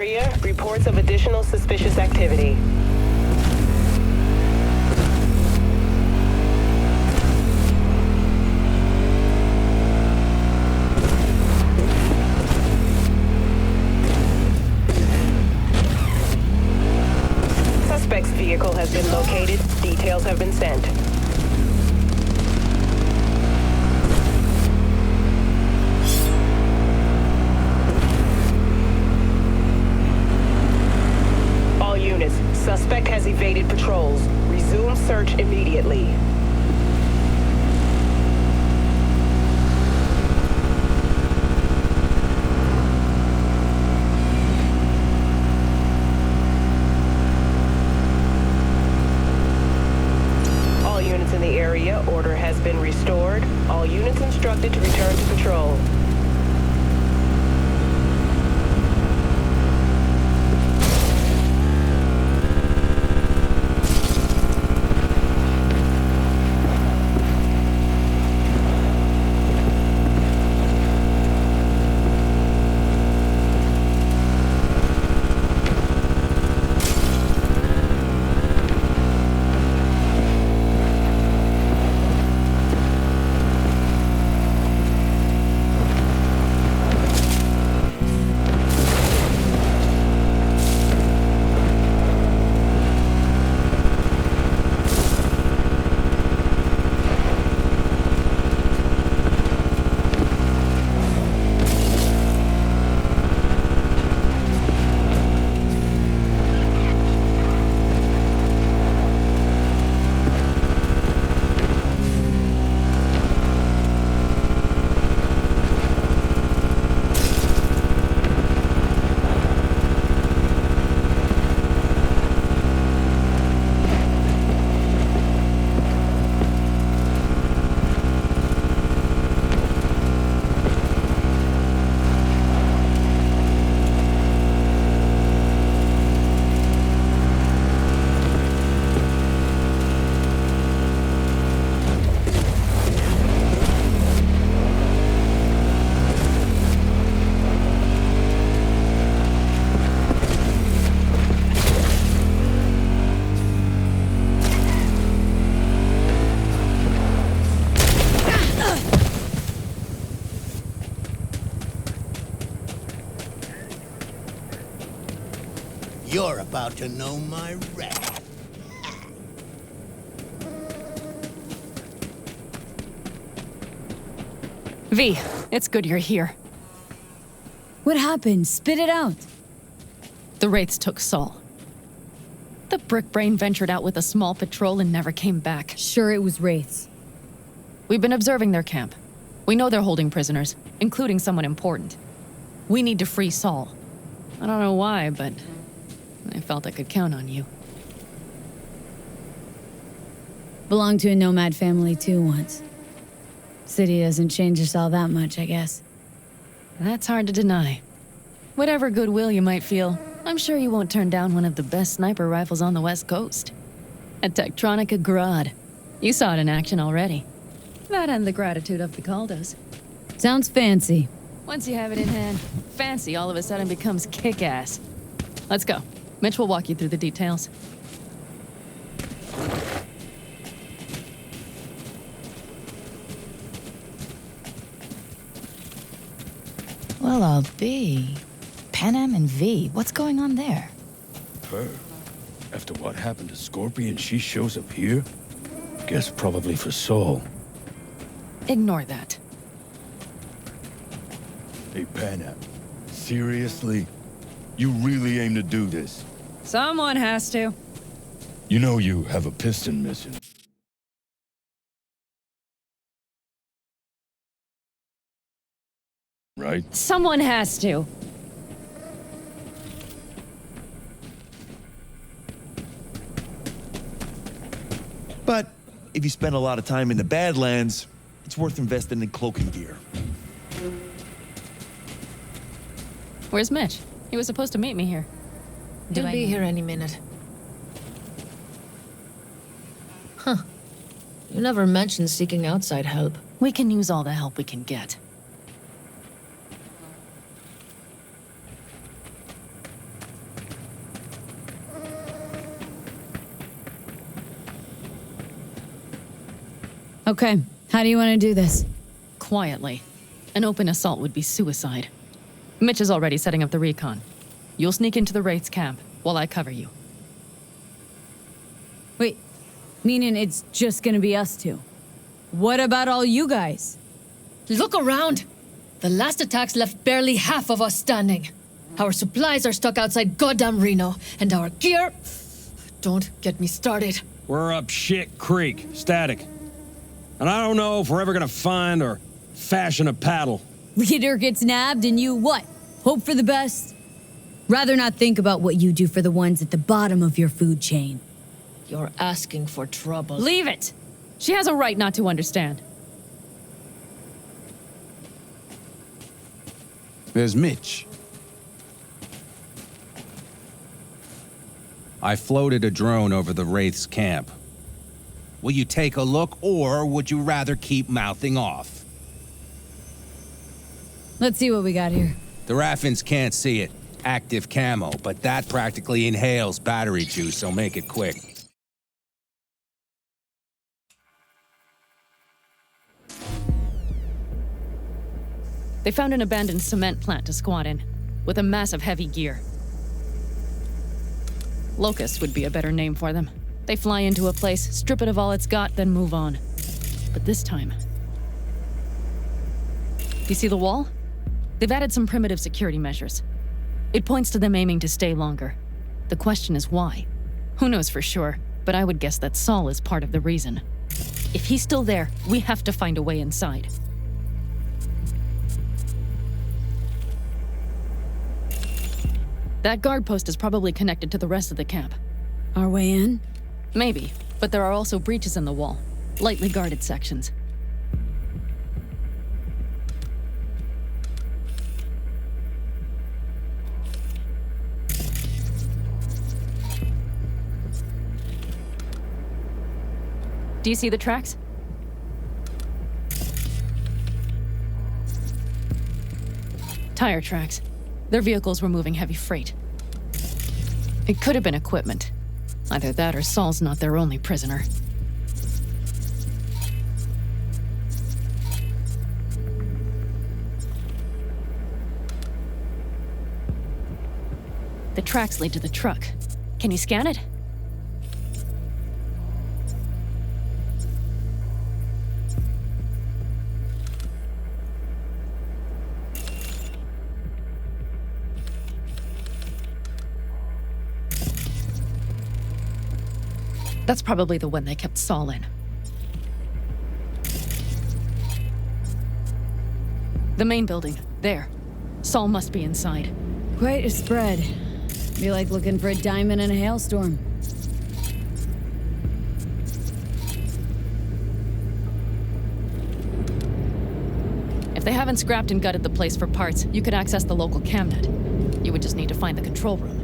Area reports of additional suspicious activity. Suspect's vehicle has been located. Details have been sent. All units, suspect has evaded patrols. Resume search immediately. All units in the area, order has been restored. All units instructed to return to patrol. You're about to know my wrath. V, it's good you're here. What happened? Spit it out. The Wraiths took Saul. The Brickbrain ventured out with a small patrol and never came back. Sure, it was Wraiths. We've been observing their camp. We know they're holding prisoners, including someone important. We need to free Saul. I don't know why, but I felt I could count on you. Belonged to a nomad family too once. City doesn't change us all that much, I guess. That's hard to deny. Whatever goodwill you might feel, I'm sure you won't turn down one of the best sniper rifles on the West Coast. A Tektronica Grad. You saw it in action already. That and the gratitude of the Caldos. Sounds fancy. Once you have it in hand, fancy all of a sudden becomes kick-ass. Let's go. Mitch will walk you through the details. Well, I'll be. Panam and V, what's going on there? Her? After what happened to Scorpion, she shows up here? Guess probably for Saul. Ignore that. Hey, Panam. Seriously? You really aim to do this? Someone has to. You know you have a piston missing. Right? Someone has to. But if you spend a lot of time in the Badlands, it's worth investing in cloaking gear. Where's Mitch? He was supposed to meet me here. He'll be here any minute. Huh. You never mentioned seeking outside help. We can use all the help we can get. Okay, how do you want to do this? Quietly. An open assault would be suicide. Mitch is already setting up the recon. You'll sneak into the Wraith's camp while I cover you. Wait, meaning it's just gonna be us two? What about all you guys? Look around! The last attacks left barely half of us standing. Our supplies are stuck outside goddamn Reno, and our gear... Don't get me started. We're up shit creek, static. And I don't know if we're ever gonna find or fashion a paddle. Leader gets nabbed and you what? Hope for the best? Rather not think about what you do for the ones at the bottom of your food chain. You're asking for trouble. Leave it! She has a right not to understand. There's Mitch. I floated a drone over the Wraith's camp. Will you take a look, or would you rather keep mouthing off? Let's see what we got here. The Raffins can't see it. Active camo, but that practically inhales battery juice, so make it quick. They found an abandoned cement plant to squat in, with a massive heavy gear. Locust would be a better name for them. They fly into a place, strip it of all it's got, then move on. But this time... You see the wall? They've added some primitive security measures. It points to them aiming to stay longer. The question is why? Who knows for sure, but I would guess that Saul is part of the reason. If he's still there, we have to find a way inside. That guard post is probably connected to the rest of the camp. Our way in? Maybe, but there are also breaches in the wall. Lightly guarded sections. Do you see the tracks? Tire tracks. Their vehicles were moving heavy freight. It could have been equipment. Either that or Saul's not their only prisoner. The tracks lead to the truck. Can you scan it? That's probably the one they kept Saul in. The main building, there. Saul must be inside. Quite a spread. Be like looking for a diamond in a hailstorm. If they haven't scrapped and gutted the place for parts, you could access the local camnet. You would just need to find the control room.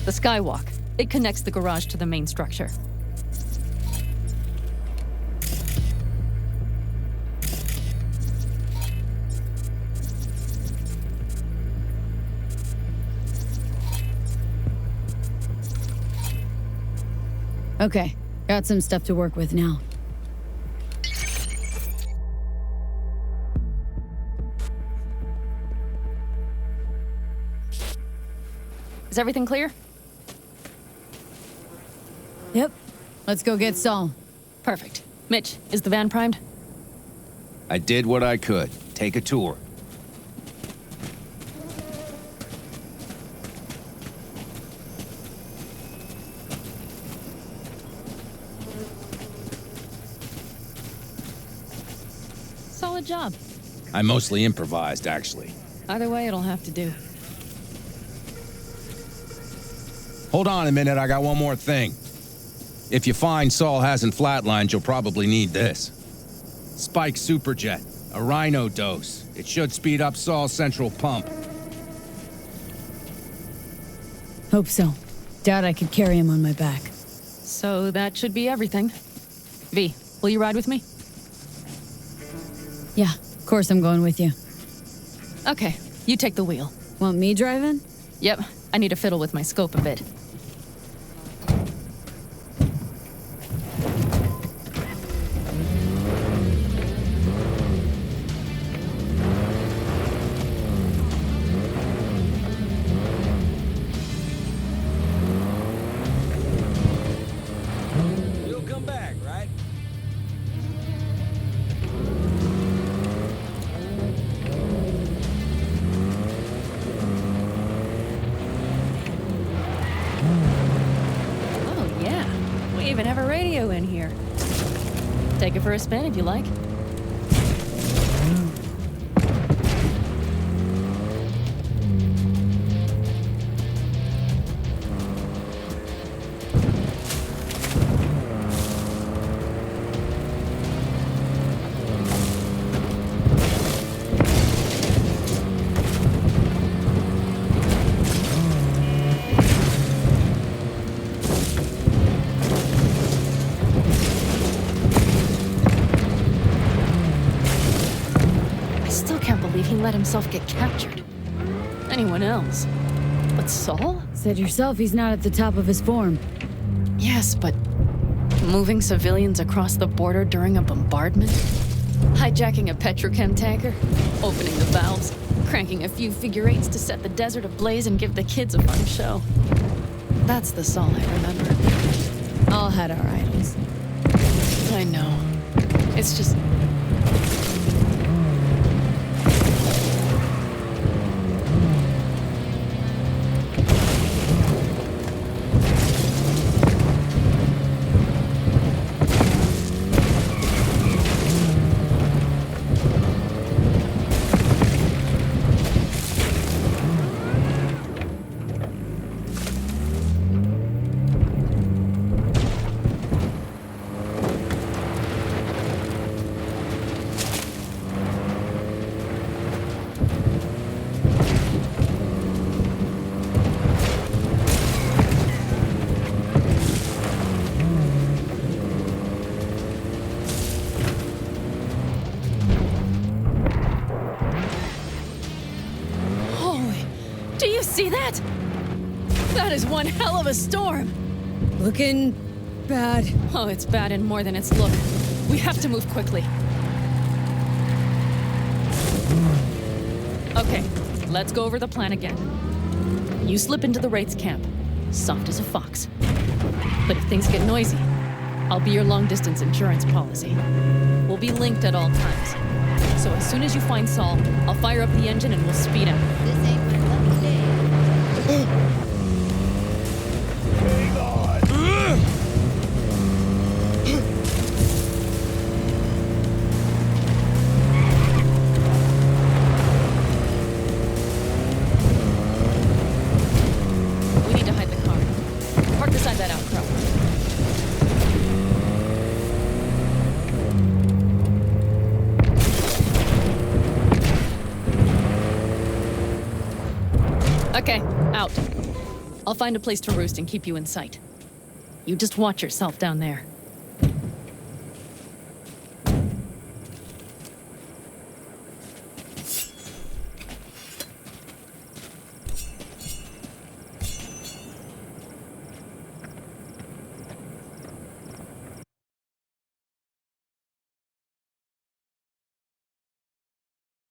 The skywalk. It connects the garage to the main structure. Okay, got some stuff to work with now. Is everything clear? Yep. Let's go get Saul. Perfect. Mitch, is the van primed? I did what I could. Take a tour. Solid job. I mostly improvised, actually. Either way, it'll have to do. Hold on a minute, I got one more thing. If you find Saul hasn't flatlined, you'll probably need this. Spike Superjet, a rhino dose. It should speed up Saul's central pump. Hope so. Doubt I could carry him on my back. So that should be everything. V, will you ride with me? Yeah, of course I'm going with you. Okay, you take the wheel. Want me driving? Yep, I need to fiddle with my scope a bit. You'll come back, right? Oh, yeah. We even have a radio in here. Take it for a spin if you like. I still can't believe he let himself get captured. Anyone else? But Saul? Said yourself he's not at the top of his form. Yes, but moving civilians across the border during a bombardment? Hijacking a petrochem tanker? Opening the valves? Cranking a few figure eights to set the desert ablaze and give the kids a fun show? That's the Saul I remember. All had our idols. I know. It's just... Holy... Do you see that? That is one hell of a storm! Looking bad. Oh, it's bad in more than its look. We have to move quickly. Okay, let's go over the plan again. You slip into the Wraith's camp, soft as a fox. But if things get noisy, I'll be your long-distance insurance policy. We'll be linked at all times. So as soon as you find Saul, I'll fire up the engine and we'll speed out. This ain't my lucky day. Hang on. We need to hide the car. Park beside that outcrop. Okay, out. I'll find a place to roost and keep you in sight. You just watch yourself down there.